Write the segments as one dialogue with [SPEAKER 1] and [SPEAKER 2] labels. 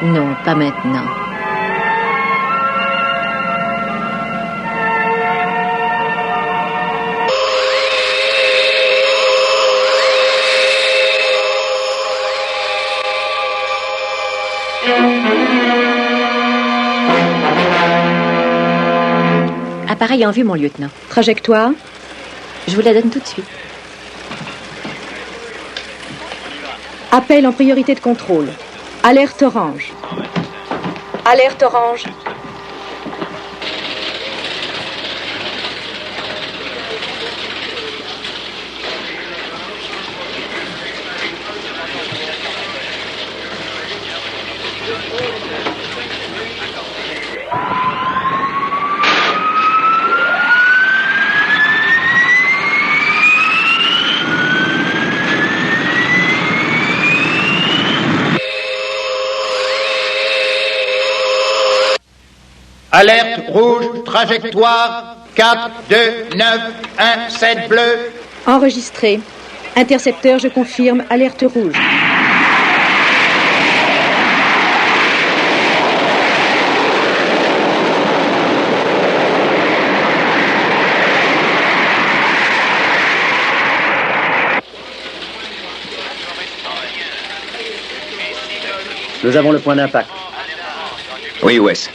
[SPEAKER 1] Non, pas maintenant. Appareil en vue, mon lieutenant.
[SPEAKER 2] Trajectoire?
[SPEAKER 1] Je vous la donne tout de suite.
[SPEAKER 2] Appel en priorité de contrôle. Alerte orange. Alerte orange.
[SPEAKER 3] Alerte rouge, trajectoire 4, 2, 9, 1, 7 bleu.
[SPEAKER 2] Enregistré. Intercepteur, je confirme, alerte rouge.
[SPEAKER 4] Nous avons le point d'impact.
[SPEAKER 5] Oui, Wes.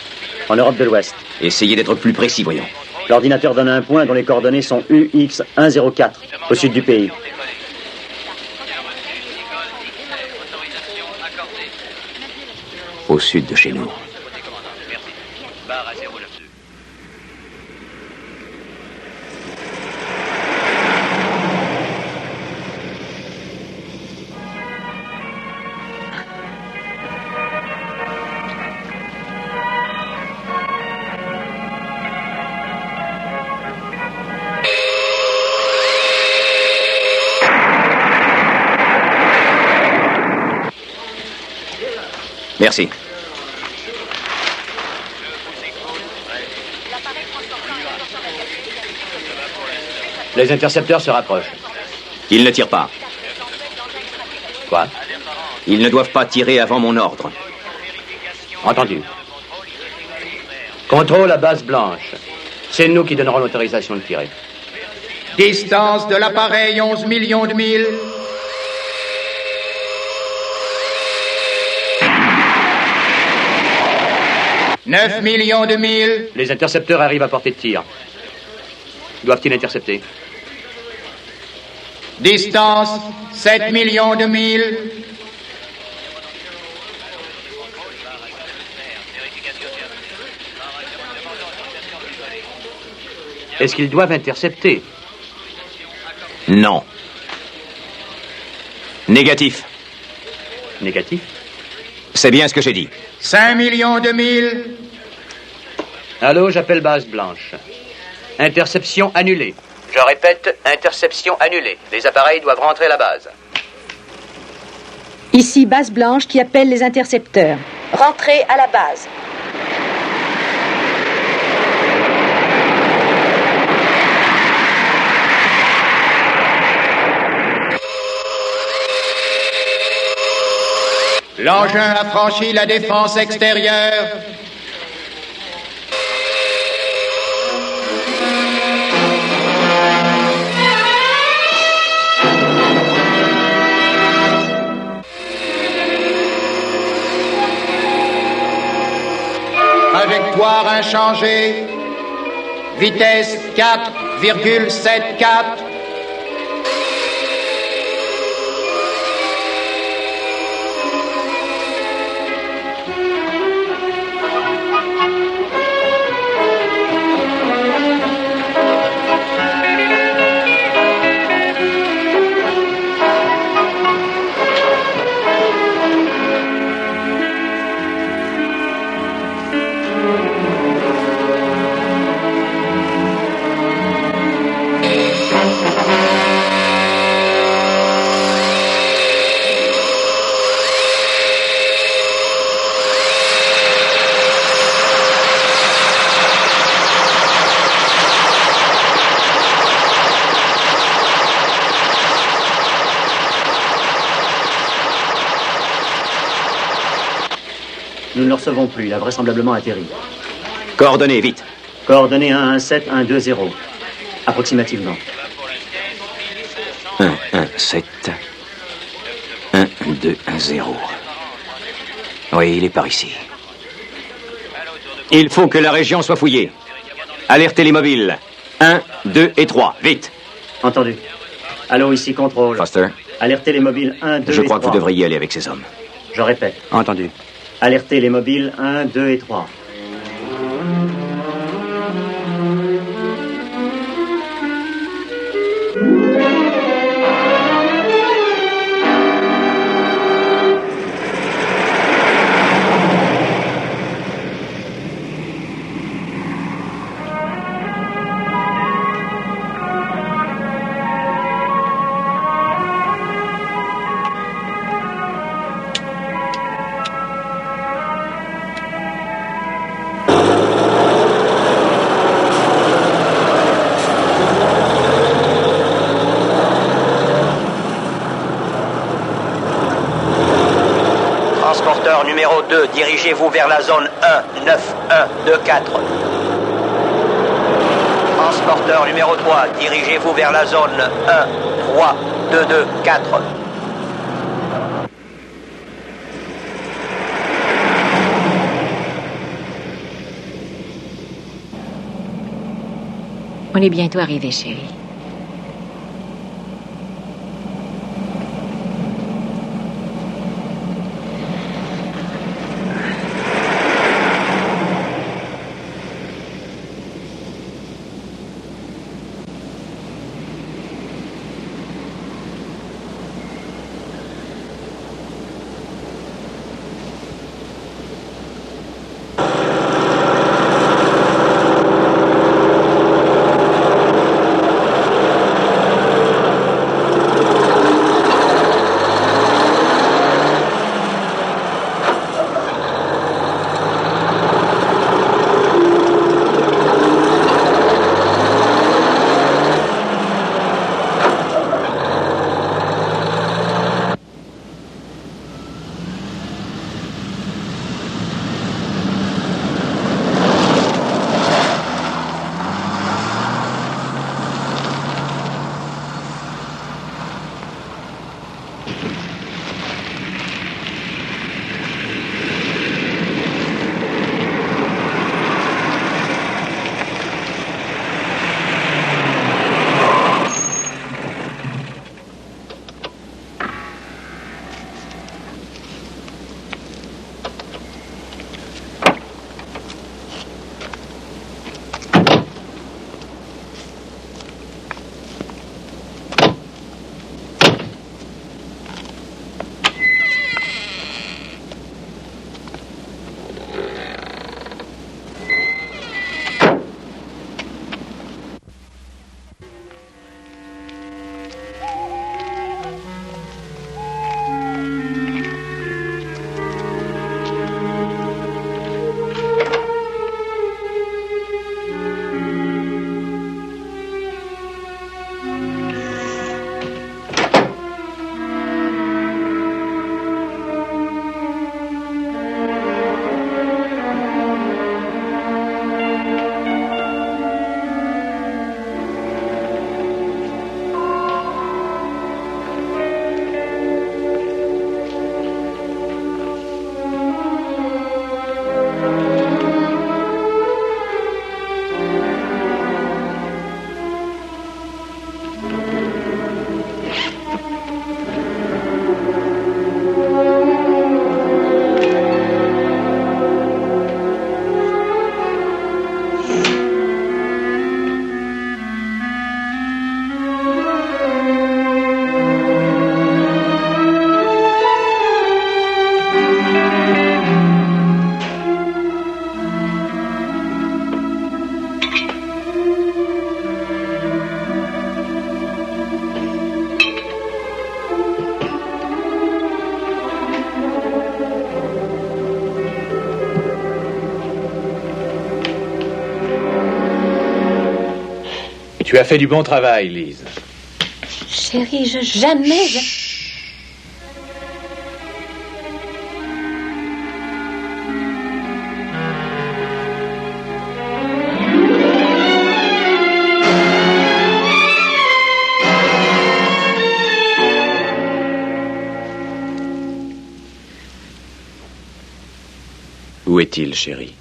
[SPEAKER 4] En Europe de l'Ouest.
[SPEAKER 5] Essayez d'être plus précis, voyons.
[SPEAKER 4] L'ordinateur donne un point dont les coordonnées sont UX104, au sud du pays.
[SPEAKER 5] Au sud de chez nous. Merci.
[SPEAKER 4] Les intercepteurs se rapprochent.
[SPEAKER 5] Ils ne tirent pas.
[SPEAKER 4] Quoi?
[SPEAKER 5] Ils ne doivent pas tirer avant mon ordre.
[SPEAKER 4] Entendu. Contrôle à base blanche. C'est nous qui donnerons l'autorisation de tirer.
[SPEAKER 3] Distance de l'appareil 11 millions de milles. « 9 millions de milles. »
[SPEAKER 4] Les intercepteurs arrivent à portée de tir. Doivent-ils intercepter?
[SPEAKER 3] Distance 7 millions de milles.
[SPEAKER 4] Est-ce qu'ils doivent intercepter?
[SPEAKER 5] Non. Négatif.
[SPEAKER 4] Négatif?
[SPEAKER 5] C'est bien ce que j'ai dit.
[SPEAKER 3] 5 millions de milles.
[SPEAKER 4] Allô, j'appelle base blanche. Interception annulée. Je répète, interception annulée. Les appareils doivent rentrer à la base.
[SPEAKER 2] Ici base blanche qui appelle les intercepteurs. Rentrez à la base.
[SPEAKER 3] L'engin a franchi la défense extérieure. Trajectoire inchangée. Vitesse 4,74.
[SPEAKER 6] Nous ne le recevons plus. Il a vraisemblablement atterri.
[SPEAKER 5] Coordonnées, vite.
[SPEAKER 6] Coordonnées 117120. Approximativement.
[SPEAKER 5] 117 1210. Oui, il est par ici. Il faut que la région soit fouillée. Alertez les mobiles. 1, 2 et 3. Vite.
[SPEAKER 6] Entendu. Allô, ici contrôle.
[SPEAKER 5] Foster.
[SPEAKER 6] Alertez les mobiles 1, 2
[SPEAKER 5] Je
[SPEAKER 6] et
[SPEAKER 5] crois que
[SPEAKER 6] 3.
[SPEAKER 5] vous devriez aller avec ces hommes.
[SPEAKER 6] Je répète.
[SPEAKER 5] Entendu.
[SPEAKER 6] Alertez les mobiles 1, 2 et 3.
[SPEAKER 4] Transporteur numéro 2, dirigez-vous vers la zone 19124. Transporteur numéro 3, dirigez-vous vers la zone 13224.
[SPEAKER 1] On est bientôt arrivé, chérie.
[SPEAKER 7] Tu as fait du bon travail, Lise.
[SPEAKER 2] Chérie, jamais...
[SPEAKER 7] Où est-il, chérie?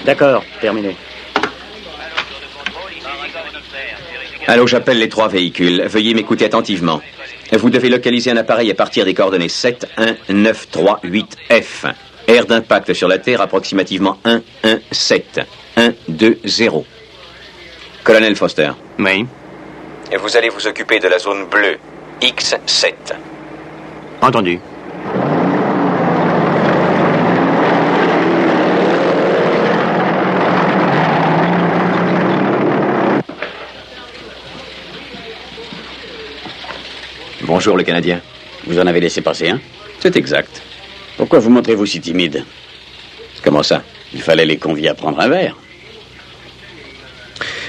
[SPEAKER 6] D'accord, terminé.
[SPEAKER 5] Allô, j'appelle les 3 véhicules. Veuillez m'écouter attentivement. Vous devez localiser un appareil à partir des coordonnées 71938F. Aire d'impact sur la Terre approximativement 117. 120. Colonel Foster.
[SPEAKER 4] Oui.
[SPEAKER 5] Et vous allez vous occuper de la zone bleue, X7.
[SPEAKER 4] Entendu.
[SPEAKER 5] Bonjour, le Canadien.
[SPEAKER 8] Vous en avez laissé passer un?
[SPEAKER 5] C'est exact.
[SPEAKER 8] Pourquoi vous montrez-vous si timide?
[SPEAKER 5] Comment ça?
[SPEAKER 8] Il fallait les convier à prendre un verre.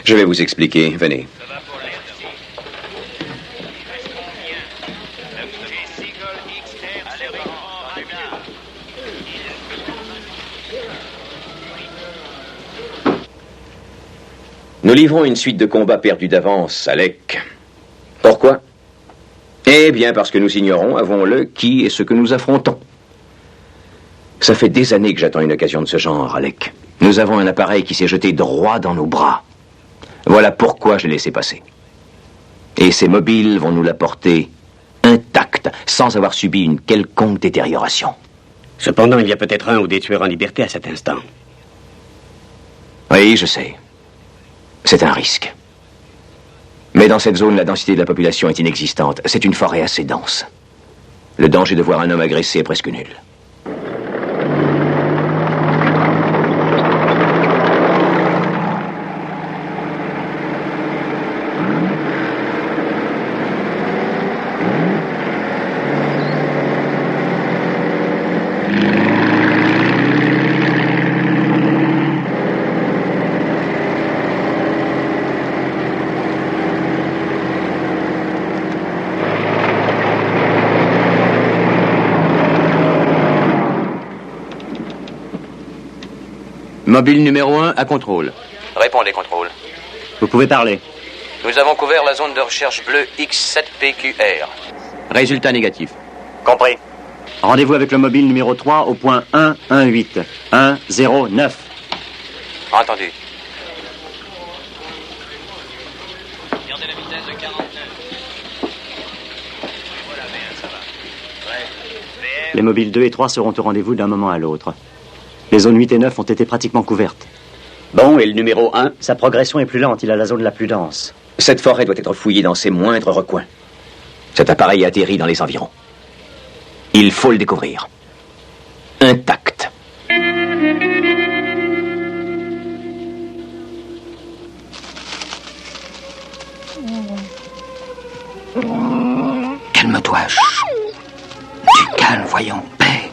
[SPEAKER 5] Je vais vous expliquer. Venez. Nous livrons une suite de combats perdus d'avance, Alec. Pourquoi? Eh bien, parce que nous ignorons, avouons-le, qui est ce que nous affrontons. Ça fait des années que j'attends une occasion de ce genre, Alec. Nous avons un appareil qui s'est jeté droit dans nos bras. Voilà pourquoi je l'ai laissé passer. Et ces mobiles vont nous l'apporter intacte, sans avoir subi une quelconque détérioration.
[SPEAKER 8] Cependant, il y a peut-être un ou des tueurs en liberté à cet instant.
[SPEAKER 5] Oui, je sais. C'est un risque. Mais dans cette zone, la densité de la population est inexistante. C'est une forêt assez dense. Le danger de voir un homme agressé est presque nul.
[SPEAKER 4] Mobile numéro 1 à contrôle. Répondez, contrôle.
[SPEAKER 6] Vous pouvez parler.
[SPEAKER 4] Nous avons couvert la zone de recherche bleue X7PQR. Résultat négatif.
[SPEAKER 6] Compris. Rendez-vous avec le mobile numéro 3 au point 118. 109.
[SPEAKER 4] Entendu.
[SPEAKER 9] Gardez la vitesse de 49.
[SPEAKER 6] Les mobiles 2 et 3 seront au rendez-vous d'un moment à l'autre. Les zones 8 et 9 ont été pratiquement couvertes.
[SPEAKER 8] Bon, et le numéro 1?
[SPEAKER 6] Sa progression est plus lente, il a la zone la plus dense.
[SPEAKER 5] Cette forêt doit être fouillée dans ses moindres recoins. Cet appareil atterrit dans les environs. Il faut le découvrir. Intact.
[SPEAKER 10] Calme-toi. Tu calmes, voyons. Paix.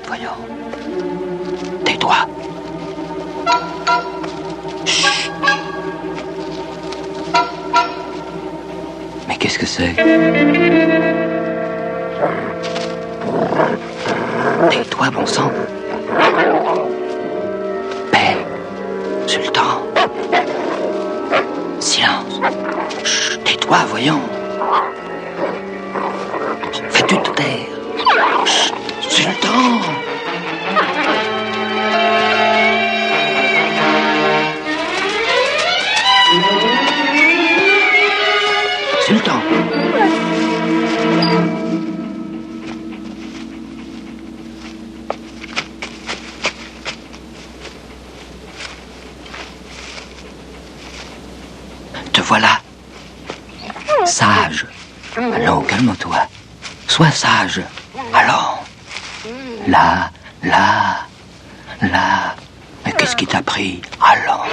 [SPEAKER 10] Voyons. Tais-toi. Chut. Mais qu'est-ce que c'est? Tais-toi, bon sang. Paix. Sultan. Silence. Chut. Tais-toi, voyons. Fais-tu te taire. Chut. Sultan. Sultan. voilà. Sage. Allons, calme-toi. Sois sage. Allons. Là. Mais qu'est-ce qui t'a pris? Allons.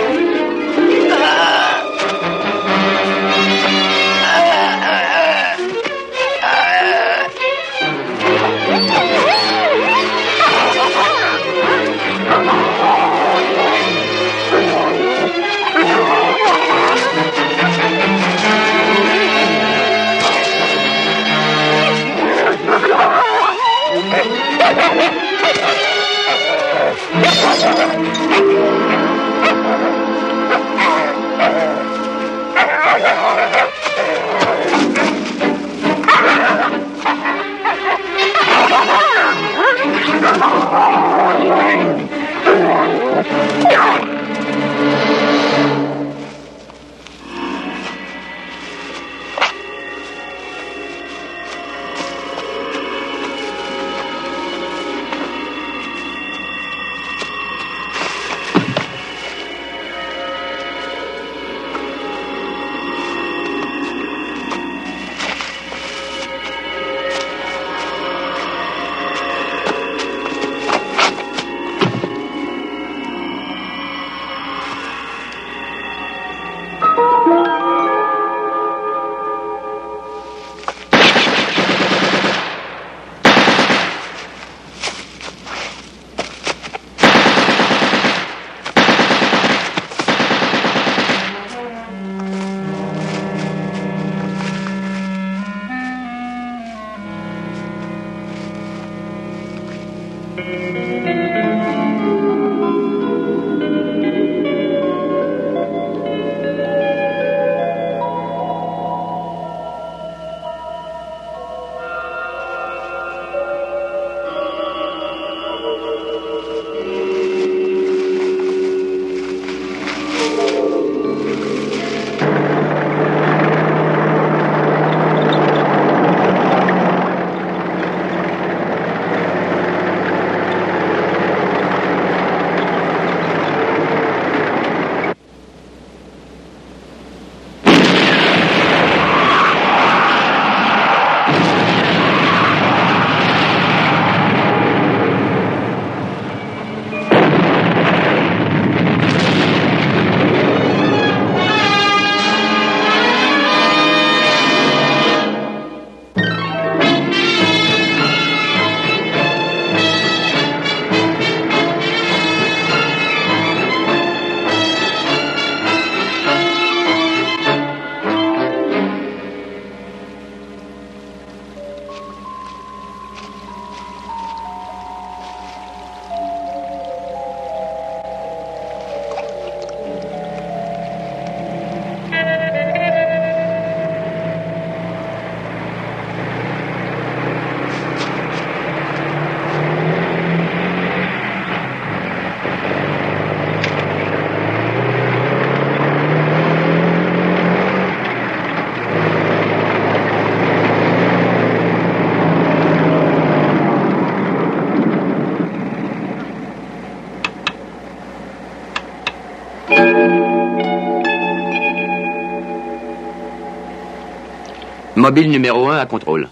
[SPEAKER 4] Mobile numéro 1 à contrôle.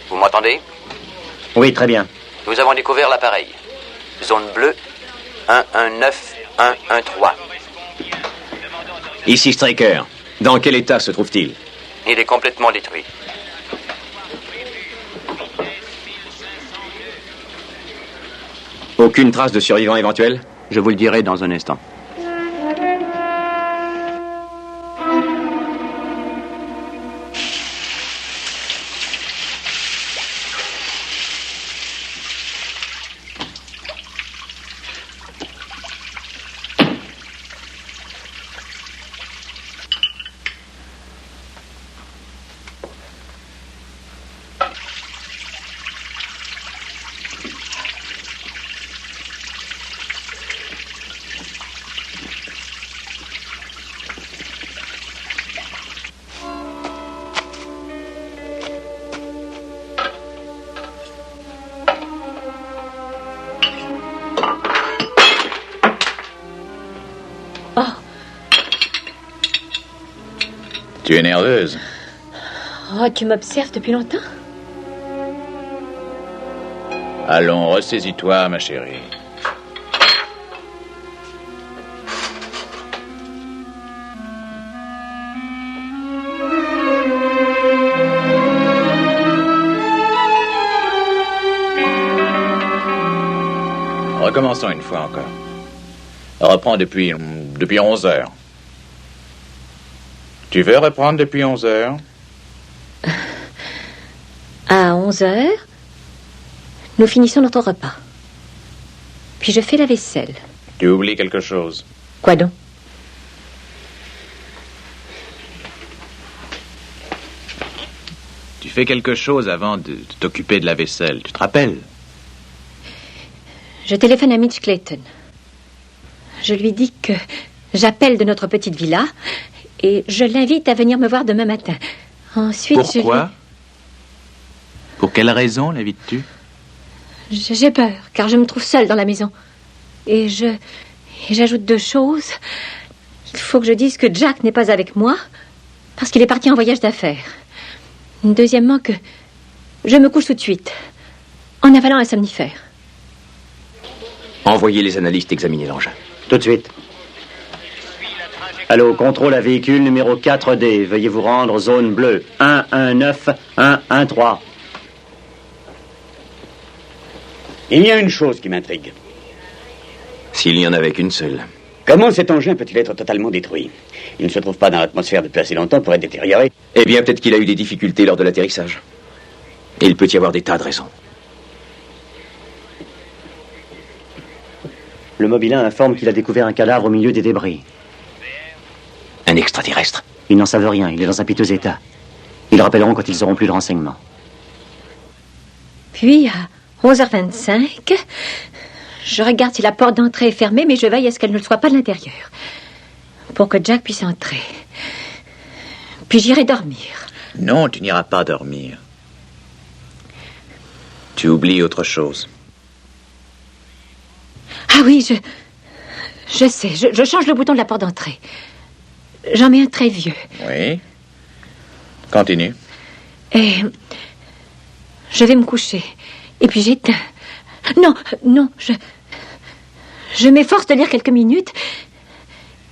[SPEAKER 4] Vous m'entendez?
[SPEAKER 6] Oui, très bien.
[SPEAKER 4] Nous avons découvert l'appareil. Zone bleue, 119-113.
[SPEAKER 5] Ici Straker. Dans quel état se trouve-t-il?
[SPEAKER 4] Il est complètement détruit.
[SPEAKER 5] Aucune trace de survivants éventuels?
[SPEAKER 4] Je vous le dirai dans un instant.
[SPEAKER 7] Tu es nerveuse.
[SPEAKER 2] Oh, tu m'observes depuis longtemps?
[SPEAKER 7] Allons, ressaisis-toi, ma chérie. Recommençons une fois encore. Reprends depuis 11 heures. Tu veux reprendre depuis 11 heures?
[SPEAKER 2] À 11 heures, nous finissons notre repas. Puis je fais la vaisselle.
[SPEAKER 7] Tu oublies quelque chose.
[SPEAKER 2] Quoi donc?
[SPEAKER 7] Tu fais quelque chose avant de t'occuper de la vaisselle, tu te rappelles?
[SPEAKER 2] Je téléphone à Mitch Clayton. Je lui dis que j'appelle de notre petite villa et je l'invite à venir me voir demain matin. Ensuite,
[SPEAKER 7] pourquoi? Pour quelle raison l'invites-tu?
[SPEAKER 2] J'ai peur, car je me trouve seule dans la maison. Et j'ajoute 2 choses. Il faut que je dise que Jack n'est pas avec moi, parce qu'il est parti en voyage d'affaires. Deuxièmement, que je me couche tout de suite, en avalant un somnifère.
[SPEAKER 5] Envoyez les analystes examiner l'engin.
[SPEAKER 6] Tout de suite. Allô, contrôle à véhicule numéro 4D. Veuillez vous rendre zone bleue. 119-113.
[SPEAKER 8] Il y a une chose qui m'intrigue.
[SPEAKER 5] S'il n'y en avait qu'une seule.
[SPEAKER 8] Comment cet engin peut-il être totalement détruit? Il ne se trouve pas dans l'atmosphère depuis assez longtemps pour être détérioré.
[SPEAKER 5] Eh bien, peut-être qu'il a eu des difficultés lors de l'atterrissage. Et il peut y avoir des tas de raisons.
[SPEAKER 6] Le Mobilin informe qu'il a découvert un cadavre au milieu des débris.
[SPEAKER 5] Un extraterrestre.
[SPEAKER 6] Ils n'en savent rien, il est dans un piteux état. Ils rappelleront quand ils auront plus de renseignements.
[SPEAKER 2] Puis, à 11h25, je regarde si la porte d'entrée est fermée, mais je veille à ce qu'elle ne le soit pas de l'intérieur, pour que Jack puisse entrer. Puis j'irai dormir.
[SPEAKER 7] Non, tu n'iras pas dormir. Tu oublies autre chose.
[SPEAKER 2] Ah oui, je sais, je change le bouton de la porte d'entrée. J'en mets un très vieux.
[SPEAKER 7] Oui. Continue.
[SPEAKER 2] Et je vais me coucher. Et puis j'éteins. Non, je m'efforce de lire quelques minutes,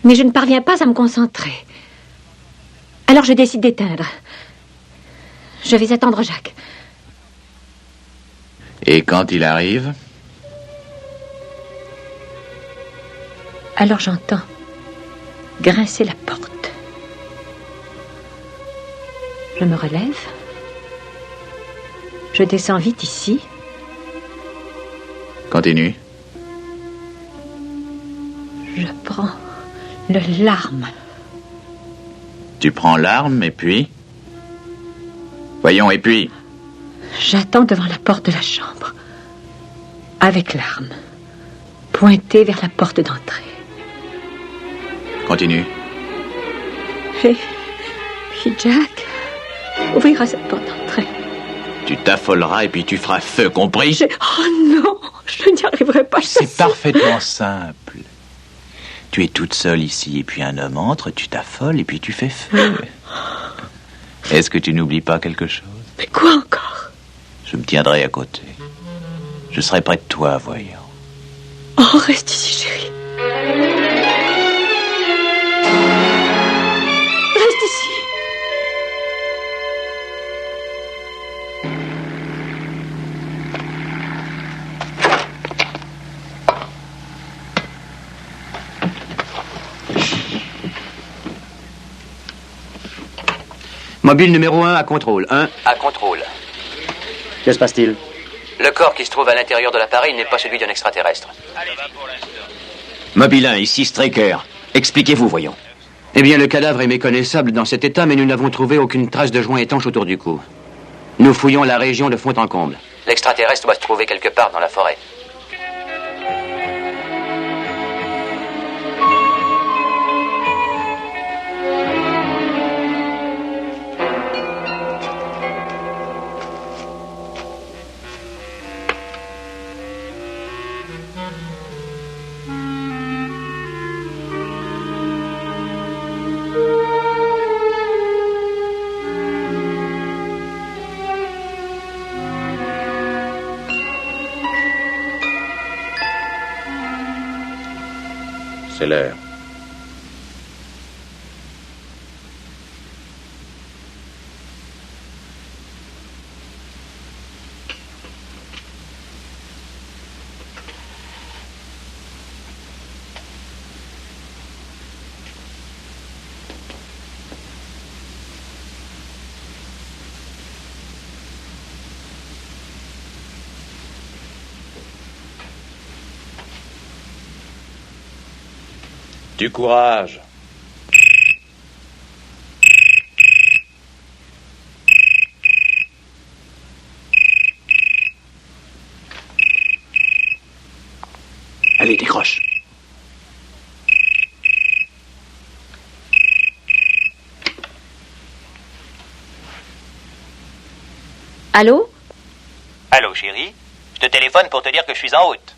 [SPEAKER 2] mais je ne parviens pas à me concentrer. Alors je décide d'éteindre. Je vais attendre Jacques.
[SPEAKER 7] Et quand il arrive?
[SPEAKER 2] Alors j'entends grincer la porte. Je me relève. Je descends vite ici.
[SPEAKER 7] Continue.
[SPEAKER 2] Je prends l'arme.
[SPEAKER 7] Tu prends l'arme et puis? Voyons, et puis?
[SPEAKER 2] J'attends devant la porte de la chambre, avec l'arme, pointée vers la porte d'entrée.
[SPEAKER 7] Continue.
[SPEAKER 2] Et puis Jack ouvrira cette porte d'entrée.
[SPEAKER 7] Tu t'affoleras et puis tu feras feu, compris?
[SPEAKER 2] Oh non, je n'y arriverai pas.
[SPEAKER 7] C'est parfaitement simple. Tu es toute seule ici et puis un homme entre, tu t'affoles et puis tu fais feu. Est-ce que tu n'oublies pas quelque chose?
[SPEAKER 2] Mais quoi encore?
[SPEAKER 7] Je me tiendrai à côté. Je serai près de toi, voyons.
[SPEAKER 2] Oh, reste ici, chérie. Reste ici.
[SPEAKER 6] Mobile numéro 1 à contrôle. 1.
[SPEAKER 4] À contrôle.
[SPEAKER 6] Que se passe-t-il?
[SPEAKER 4] Le corps qui se trouve à l'intérieur de l'appareil n'est pas celui d'un extraterrestre.
[SPEAKER 5] Mobile 1, ici Straker. Expliquez-vous, voyons.
[SPEAKER 6] Eh bien, le cadavre est méconnaissable dans cet état, mais nous n'avons trouvé aucune trace de joint étanche autour du cou. Nous fouillons la région de fond en comble.
[SPEAKER 4] L'extraterrestre doit se trouver quelque part dans la forêt.
[SPEAKER 7] c'est l'heure. Du courage. Allez, décroche.
[SPEAKER 2] Allô?
[SPEAKER 9] Allô, chérie? Je te téléphone pour te dire que je suis en route.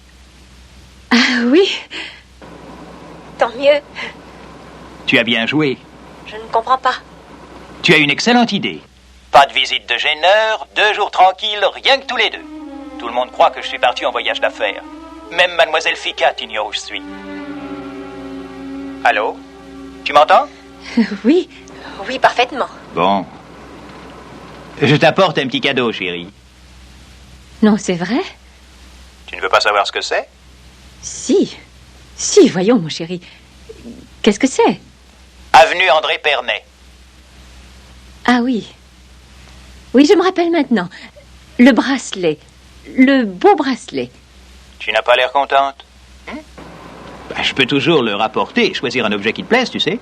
[SPEAKER 2] Ah oui. Tant mieux.
[SPEAKER 9] Tu as bien joué.
[SPEAKER 2] Je ne comprends pas.
[SPEAKER 9] Tu as une excellente idée. Pas de visite de gêneur, 2 jours tranquilles, rien que tous les deux. Tout le monde croit que je suis parti en voyage d'affaires. Même mademoiselle Ficat ignore où je suis. Allô? Tu m'entends?
[SPEAKER 2] Oui, oui, parfaitement.
[SPEAKER 9] Bon. Je t'apporte un petit cadeau, chérie.
[SPEAKER 2] Non, c'est vrai?
[SPEAKER 9] Tu ne veux pas savoir ce que c'est?
[SPEAKER 2] Si. Si, voyons, mon chéri. Qu'est-ce que c'est?
[SPEAKER 9] Avenue André Pernet.
[SPEAKER 2] Ah oui. Oui, je me rappelle maintenant. Le bracelet. Le beau bracelet.
[SPEAKER 9] Tu n'as pas l'air contente? Je peux toujours le rapporter et choisir un objet qui te plaise, tu sais.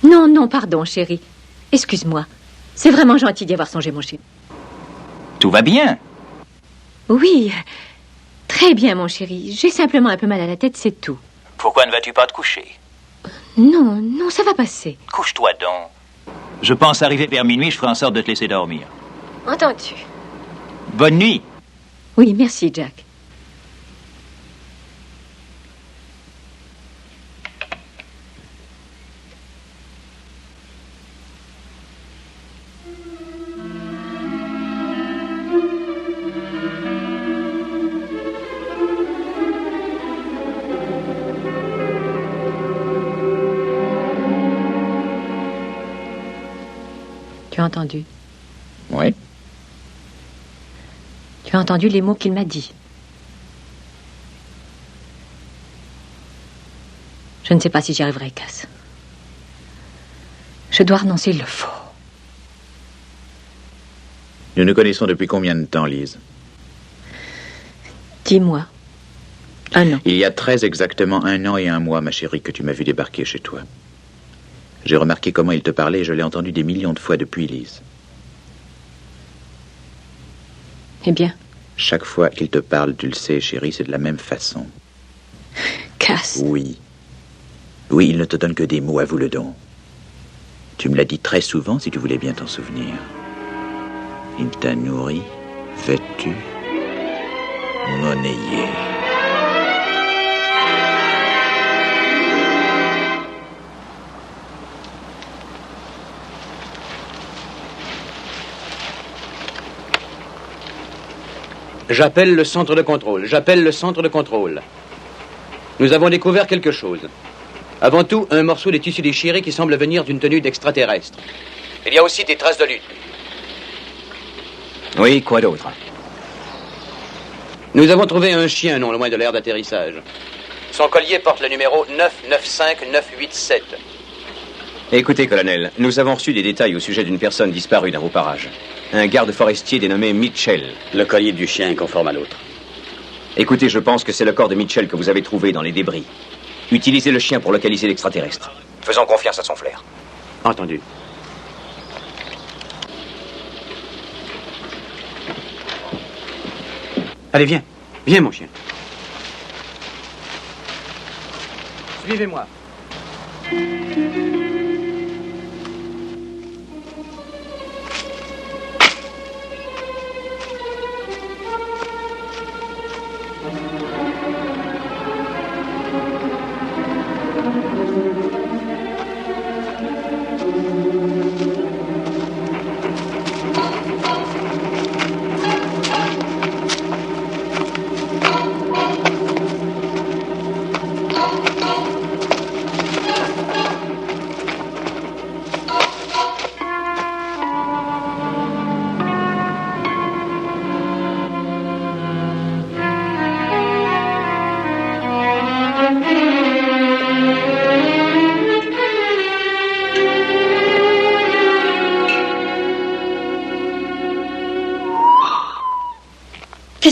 [SPEAKER 2] Non, non, pardon, chéri. Excuse-moi. C'est vraiment gentil d'y avoir songé, mon chéri.
[SPEAKER 9] Tout va bien.
[SPEAKER 2] Oui, très bien, mon chéri. J'ai simplement un peu mal à la tête, c'est tout.
[SPEAKER 9] Pourquoi ne vas-tu pas te coucher?
[SPEAKER 2] Non, non, ça va passer.
[SPEAKER 9] Couche-toi donc. Je pense arriver vers minuit, je ferai en sorte de te laisser dormir.
[SPEAKER 2] Entendu.
[SPEAKER 9] Bonne nuit.
[SPEAKER 2] Oui, merci, Jack. Tu as entendu?
[SPEAKER 5] Oui.
[SPEAKER 2] Tu as entendu les mots qu'il m'a dit? Je ne sais pas si j'y arriverai, Cass. Je dois renoncer le faux.
[SPEAKER 7] Nous nous connaissons depuis combien de temps, Lise?
[SPEAKER 2] 10 mois. 1 an.
[SPEAKER 7] Il y a très exactement 1 an et 1 mois, ma chérie, que tu m'as vu débarquer chez toi. J'ai remarqué comment il te parlait et je l'ai entendu des millions de fois depuis, Lise.
[SPEAKER 2] Eh bien?
[SPEAKER 7] Chaque fois qu'il te parle, tu le sais, chérie, c'est de la même façon.
[SPEAKER 2] Cass.
[SPEAKER 7] Oui. Oui, il ne te donne que des mots, avoue-le donc. Tu me l'as dit très souvent, si tu voulais bien t'en souvenir. Il t'a nourri, vêtu, monnayé.
[SPEAKER 4] J'appelle le centre de contrôle. J'appelle le centre de contrôle. Nous avons découvert quelque chose. Avant tout, un morceau des tissus déchirés qui semble venir d'une tenue d'extraterrestre. Il y a aussi des traces de lutte.
[SPEAKER 5] Oui, quoi d'autre?
[SPEAKER 4] Nous avons trouvé un chien non loin de l'aire d'atterrissage. Son collier porte le numéro 995987.
[SPEAKER 5] Écoutez, colonel, nous avons reçu des détails au sujet d'une personne disparue dans vos parages. Un garde forestier dénommé Mitchell.
[SPEAKER 8] Le collier du chien est conforme à l'autre.
[SPEAKER 5] Écoutez, je pense que c'est le corps de Mitchell que vous avez trouvé dans les débris. Utilisez le chien pour localiser l'extraterrestre. Faisons confiance à son flair.
[SPEAKER 4] Entendu. Allez, viens. Viens, mon chien. Suivez-moi.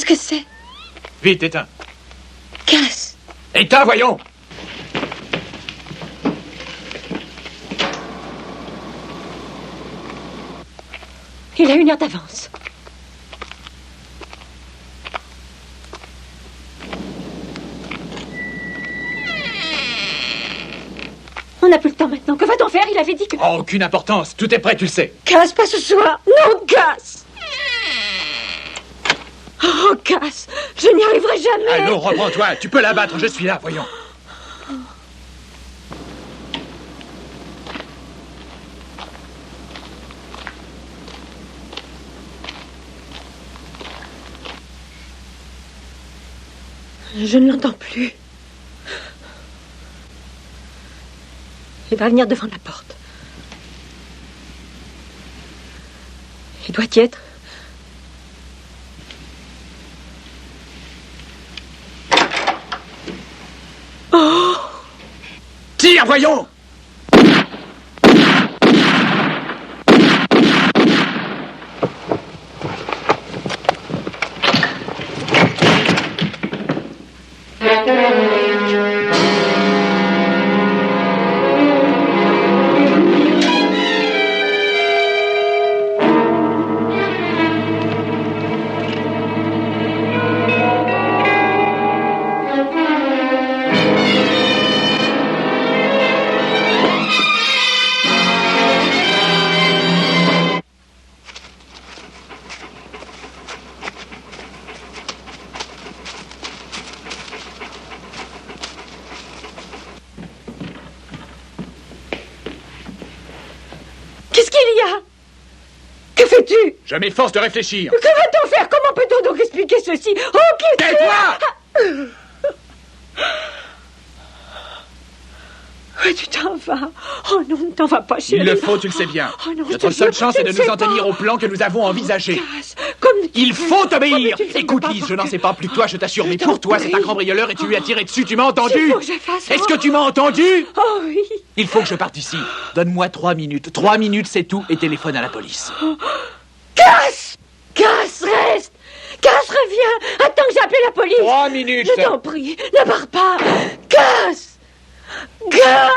[SPEAKER 2] que c'est?
[SPEAKER 7] Vite, éteins.
[SPEAKER 2] Cass!
[SPEAKER 7] Éteins, voyons!
[SPEAKER 2] Il a 1 heure d'avance. On n'a plus le temps maintenant. Que va-t-on faire? Il avait dit que...
[SPEAKER 7] Oh, aucune importance. Tout est prêt, tu le sais.
[SPEAKER 2] Cass, pas ce soir. Non, Cass! Oh, Cass, je n'y arriverai jamais.
[SPEAKER 7] Allons, reprends-toi. Tu peux l'abattre. Je suis là, voyons.
[SPEAKER 2] Je ne l'entends plus. Il va venir devant la porte. Il doit y être. Oh!
[SPEAKER 7] Tire, voyons!
[SPEAKER 2] Qu'est-ce qu'il y a? Que fais-tu?
[SPEAKER 7] Je m'efforce de réfléchir.
[SPEAKER 2] Que va-t-on faire? Comment peut-on donc expliquer ceci? Oh, qu'est-ce que...
[SPEAKER 7] Tais-toi!
[SPEAKER 2] Oh, tu t'en vas. Oh non, ne t'en vas pas, chérie.
[SPEAKER 7] Il le faut, tu le sais bien.
[SPEAKER 2] Oh non, je
[SPEAKER 7] Notre
[SPEAKER 2] te
[SPEAKER 7] seule
[SPEAKER 2] jure,
[SPEAKER 7] chance
[SPEAKER 2] je
[SPEAKER 7] est de
[SPEAKER 2] ne
[SPEAKER 7] nous
[SPEAKER 2] sais
[SPEAKER 7] en tenir
[SPEAKER 2] pas.
[SPEAKER 7] au plan que nous avons envisagé.
[SPEAKER 2] Cass, comme
[SPEAKER 7] Il faut obéir.
[SPEAKER 2] Oh, mais tu ne
[SPEAKER 7] Écoute,
[SPEAKER 2] peux pas
[SPEAKER 7] Lise, je
[SPEAKER 2] porter-
[SPEAKER 7] n'en sais pas plus que toi, je t'assure.
[SPEAKER 2] Je
[SPEAKER 7] Mais
[SPEAKER 2] t'en
[SPEAKER 7] pour toi, c'est un
[SPEAKER 2] prie.
[SPEAKER 7] cambrioleur et tu lui as tiré dessus. Tu m'as entendu?
[SPEAKER 2] Il faut que je fasse-
[SPEAKER 7] Est-ce que tu m'as entendu?
[SPEAKER 2] Oh oui.
[SPEAKER 7] Il faut que je parte ici. Donne-moi 3 minutes. 3 minutes, c'est tout. Et téléphone à la police.
[SPEAKER 2] Cass! Cass, reste! Cass, reviens! Attends que j'appelle la police!
[SPEAKER 7] 3 minutes.
[SPEAKER 2] Je t'en prie, ne pars pas! Cass! Cass!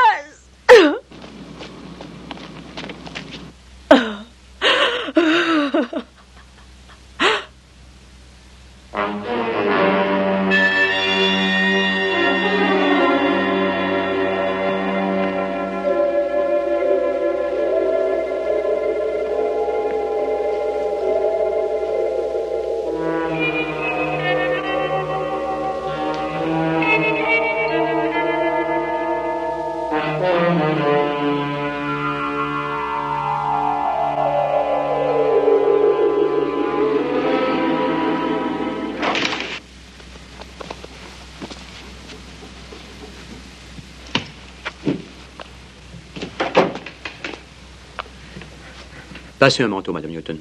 [SPEAKER 4] Passez un manteau, Madame Newton.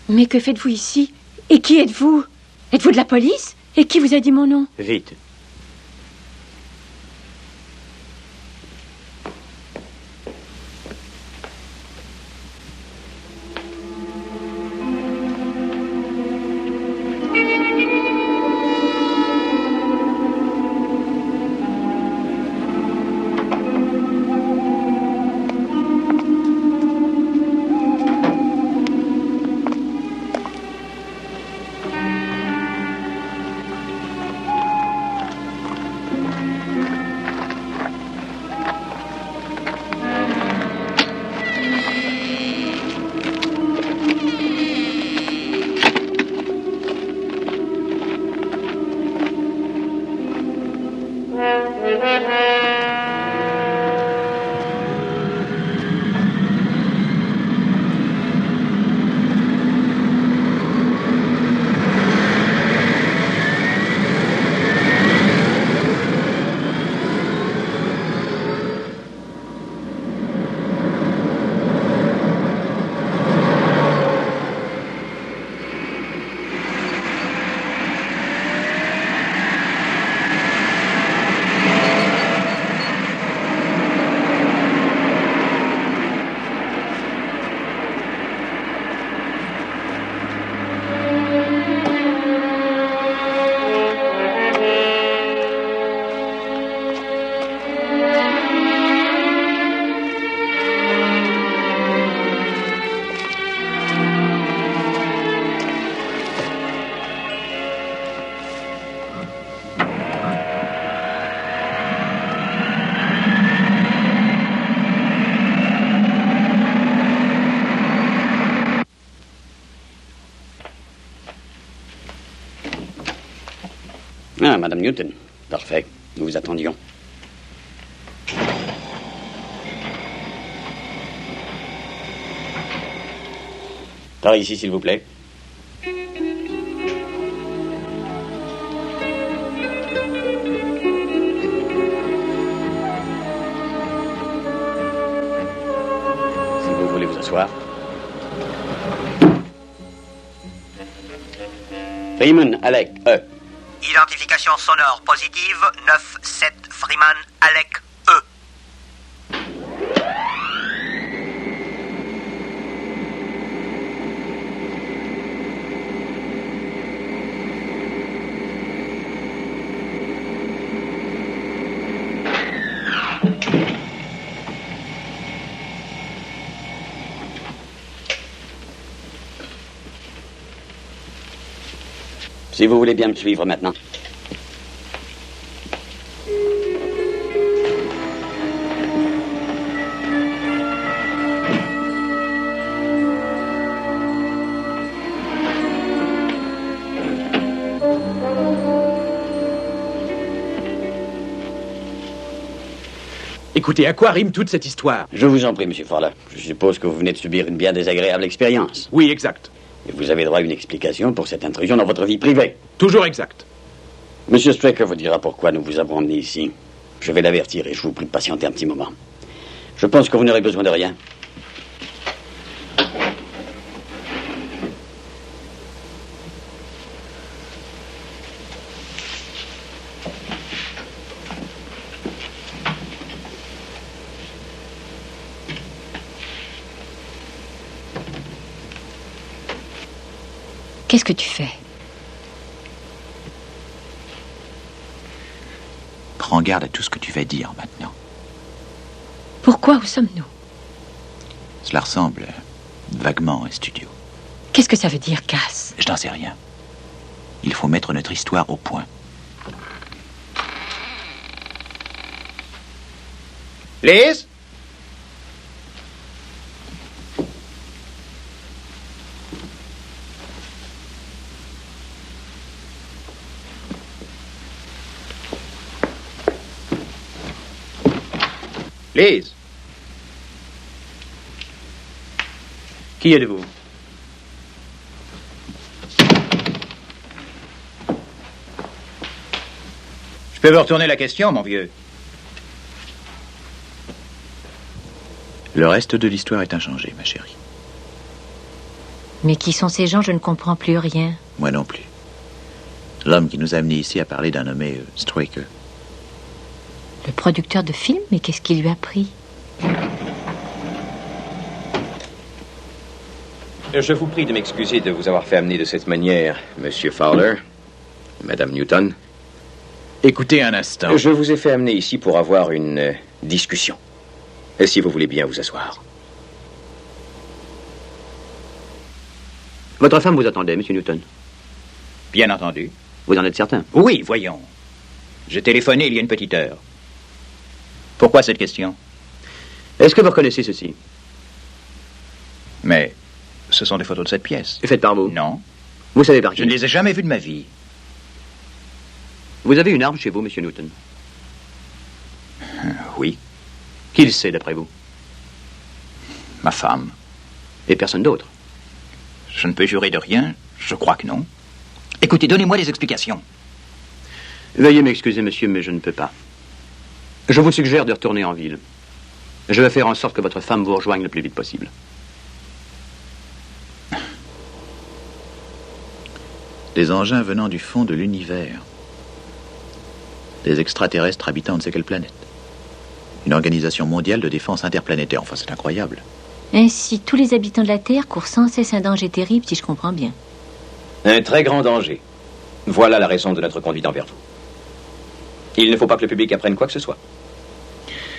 [SPEAKER 2] Mais que faites-vous ici? Et qui êtes-vous? Êtes-vous de la police? Et qui vous a dit mon nom?
[SPEAKER 4] Vite.
[SPEAKER 8] Bien, Madame Newton. Parfait. Nous vous attendions. Par ici, s'il vous plaît. Si vous voulez vous asseoir. Freeman, Alec, E.
[SPEAKER 11] Identification sonore positive, 9-7 Freeman, Alec, E.
[SPEAKER 8] Si vous voulez bien me suivre maintenant.
[SPEAKER 3] Écoutez, à quoi rime toute cette histoire?
[SPEAKER 8] Je vous en prie, Monsieur Fowler. Je suppose que vous venez de subir une bien désagréable expérience.
[SPEAKER 3] Oui, exact.
[SPEAKER 8] Et vous avez droit à une explication pour cette intrusion dans votre vie privée.
[SPEAKER 3] Toujours exact.
[SPEAKER 8] Monsieur Straker vous dira pourquoi nous vous avons emmené ici. Je vais l'avertir et je vous prie de patienter un petit moment. Je pense que vous n'aurez besoin de rien.
[SPEAKER 2] Qu'est-ce que tu fais?
[SPEAKER 7] Prends garde à tout ce que tu vas dire maintenant.
[SPEAKER 2] Pourquoi? Où sommes-nous?
[SPEAKER 7] Cela ressemble vaguement à un studio.
[SPEAKER 2] Qu'est-ce que ça veut dire, Cass?
[SPEAKER 7] Je n'en sais rien. Il faut mettre notre histoire au point.
[SPEAKER 3] Liz? Liz? Qui êtes-vous? Je peux vous retourner la question, mon vieux.
[SPEAKER 7] Le reste de l'histoire est inchangé, ma chérie.
[SPEAKER 2] Mais qui sont ces gens? Je ne comprends plus rien.
[SPEAKER 7] Moi non plus. L'homme qui nous a amenés ici a parlé d'un nommé Straker.
[SPEAKER 2] Le producteur de films? Mais qu'est-ce qui lui a pris?
[SPEAKER 5] Je vous prie de m'excuser de vous avoir fait amener de cette manière, Monsieur Fowler, Madame Newton.
[SPEAKER 3] Écoutez un instant.
[SPEAKER 5] Je vous ai fait amener ici pour avoir une discussion. Et si vous voulez bien vous asseoir.
[SPEAKER 4] Votre femme vous attendait, Monsieur Newton.
[SPEAKER 3] Bien entendu.
[SPEAKER 4] Vous en êtes certain?
[SPEAKER 3] Oui, voyons. J'ai téléphoné il y a une petite heure. Pourquoi cette question?
[SPEAKER 4] Est-ce que vous reconnaissez ceci?
[SPEAKER 3] Mais ce sont des photos de cette pièce.
[SPEAKER 4] Faites par vous?
[SPEAKER 3] Non.
[SPEAKER 4] Vous savez par qui?
[SPEAKER 3] Je ne les ai jamais vues de ma vie.
[SPEAKER 4] Vous avez une arme chez vous, Monsieur Newton?
[SPEAKER 3] Oui.
[SPEAKER 4] Qui le sait, d'après vous?
[SPEAKER 3] Ma femme.
[SPEAKER 4] Et personne d'autre?
[SPEAKER 3] Je ne peux jurer de rien. Je crois que non. Écoutez, donnez-moi des explications.
[SPEAKER 4] Veuillez m'excuser, monsieur, mais je ne peux pas. Je vous suggère de retourner en ville. Je vais faire en sorte que votre femme vous rejoigne le plus vite possible.
[SPEAKER 7] Des engins venant du fond de l'univers. Des extraterrestres habitant on ne sait quelle planète. Une organisation mondiale de défense interplanétaire. Enfin, c'est incroyable.
[SPEAKER 2] Ainsi, tous les habitants de la Terre courent sans cesse un danger terrible, si je comprends bien.
[SPEAKER 5] Un très grand danger. Voilà la raison de notre conduite envers vous. Il ne faut pas que le public apprenne quoi que ce soit.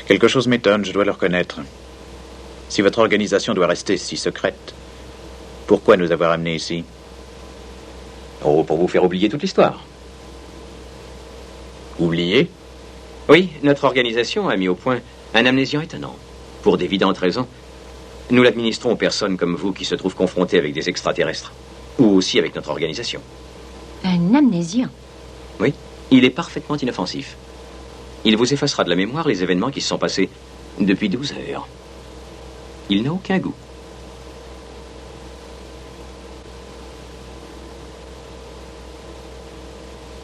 [SPEAKER 7] Quelque chose m'étonne, je dois le reconnaître. Si votre organisation doit rester si secrète, pourquoi nous avoir amenés ici?
[SPEAKER 5] Oh, pour vous faire oublier toute l'histoire.
[SPEAKER 7] Oublier?
[SPEAKER 5] Oui, notre organisation a mis au point un amnésiant étonnant. Pour d'évidentes raisons, nous l'administrons aux personnes comme vous qui se trouvent confrontées avec des extraterrestres. Ou aussi avec notre organisation.
[SPEAKER 2] Un amnésiant?
[SPEAKER 5] Oui. Il est parfaitement inoffensif. Il vous effacera de la mémoire les événements qui se sont passés depuis 12 heures. Il n'a aucun goût.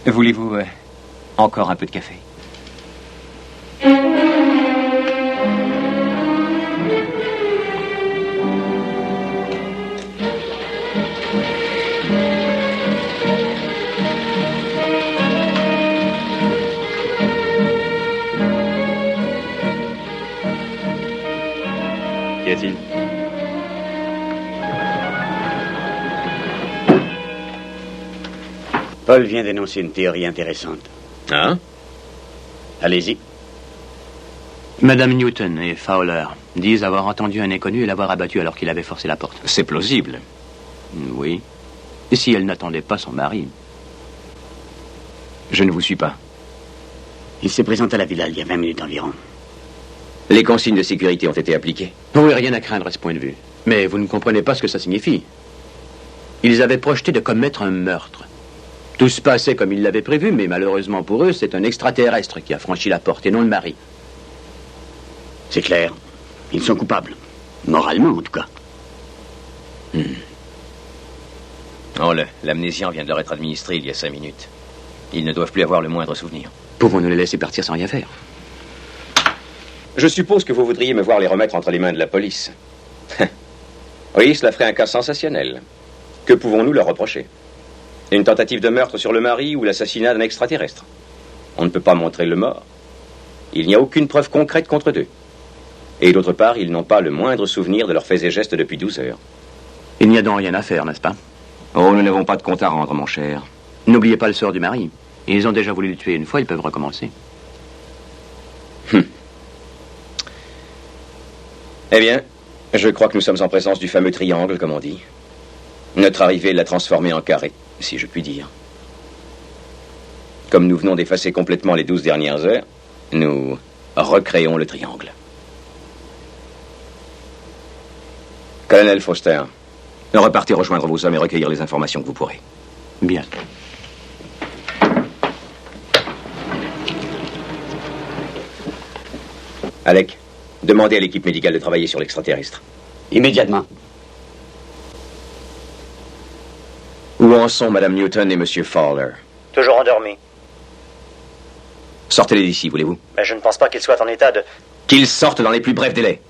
[SPEAKER 5] Voulez-vous encore un peu de café? Qu'y a-t-il?
[SPEAKER 8] Paul vient d'énoncer une théorie intéressante.
[SPEAKER 5] Hein?
[SPEAKER 8] Allez-y.
[SPEAKER 6] Madame Newton et Fowler disent avoir entendu un inconnu et l'avoir abattu alors qu'il avait forcé la porte.
[SPEAKER 5] C'est plausible.
[SPEAKER 6] Oui. Et si elle n'attendait pas son mari?
[SPEAKER 5] Je ne vous suis pas.
[SPEAKER 8] Il s'est présenté à la villa il y a 20 minutes environ.
[SPEAKER 5] Les consignes de sécurité ont été appliquées.
[SPEAKER 6] Oui, rien à craindre à ce point de vue. Mais vous ne comprenez pas ce que ça signifie. Ils avaient projeté de commettre un meurtre. Tout se passait comme ils l'avaient prévu, mais malheureusement pour eux, c'est un extraterrestre qui a franchi la porte et non le mari.
[SPEAKER 8] C'est clair. Ils sont coupables. Moralement, en tout cas.
[SPEAKER 5] Oh, l'amnésiant vient de leur être administré il y a 5 minutes. Ils ne doivent plus avoir le moindre souvenir.
[SPEAKER 6] Pouvons-nous les laisser partir sans rien faire?
[SPEAKER 5] Je suppose que vous voudriez me voir les remettre entre les mains de la police. Oui, cela ferait un cas sensationnel. Que pouvons-nous leur reprocher? Une tentative de meurtre sur le mari ou l'assassinat d'un extraterrestre? On ne peut pas montrer le mort. Il n'y a aucune preuve concrète contre eux. Et d'autre part, ils n'ont pas le moindre souvenir de leurs faits et gestes depuis 12 heures.
[SPEAKER 6] Il n'y a donc rien à faire, n'est-ce pas?
[SPEAKER 5] Oh, nous n'avons pas de compte à rendre, mon cher.
[SPEAKER 6] N'oubliez pas le sort du mari. Ils ont déjà voulu le tuer une fois, ils peuvent recommencer.
[SPEAKER 5] Eh bien, je crois que nous sommes en présence du fameux triangle, comme on dit. Notre arrivée l'a transformé en carré, si je puis dire. Comme nous venons d'effacer complètement les 12 dernières heures, nous recréons le triangle. Colonel Foster, repartez rejoindre vos hommes et recueillir les informations que vous pourrez.
[SPEAKER 6] Bien.
[SPEAKER 5] Alec, demandez à l'équipe médicale de travailler sur l'extraterrestre.
[SPEAKER 8] Immédiatement.
[SPEAKER 5] Où en sont Madame Newton et Monsieur Fowler?
[SPEAKER 12] Toujours endormi.
[SPEAKER 5] Sortez-les d'ici, voulez-vous?
[SPEAKER 12] Mais je ne pense pas qu'il soit en état de...
[SPEAKER 5] Qu'ils sortent dans les plus brefs délais.